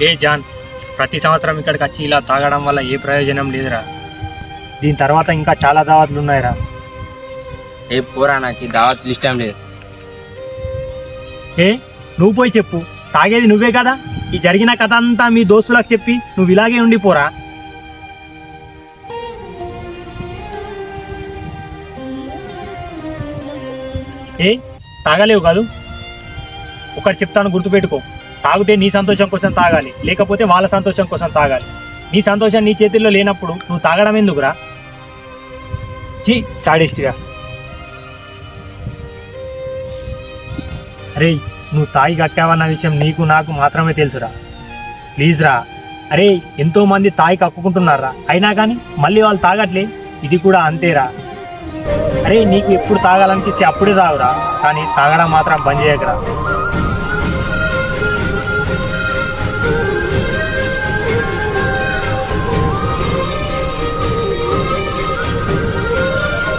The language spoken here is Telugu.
ఏ జాన్, ప్రతి సంవత్సరం ఇక్కడికి వచ్చి ఇలా తాగడం వల్ల ఏ ప్రయోజనం లేదురా. దీని తర్వాత ఇంకా చాలా దావత్లు ఉన్నాయిరా. ఏ పోరా, నాకు ఈ దావత్లు ఇష్టం లేదు. ఏ నువ్వు పోయి చెప్పు, తాగేది నువ్వే కదా. ఈ జరిగిన కథ అంతా మీ దోస్తులకు చెప్పి నువ్వు ఇలాగే ఉండిపోరా. ఏ తాగలేవు కాదు, ఒకటి చెప్తాను గుర్తుపెట్టుకో. తాగితే నీ సంతోషం కోసం తాగాలి, లేకపోతే వాళ్ళ సంతోషం కోసం తాగాలి. నీ సంతోషం నీ చేతుల్లో లేనప్పుడు నువ్వు తాగడం ఎందుకురా? చీ సాడిస్ట్గా. అరే నువ్వు తాగి కక్కావన్న విషయం నీకు నాకు మాత్రమే తెలుసురా. ప్లీజ్ రా. అరే ఎంతో మంది తాగి కక్కుకుంటున్నారా, అయినా కానీ మళ్ళీ వాళ్ళు తాగట్లే. ఇది కూడా అంతేరా. అరే నీకు ఎప్పుడు తాగాలనిపిస్తే అప్పుడే తాగురా, కానీ తాగడం మాత్రం బంద్ చేయకరా.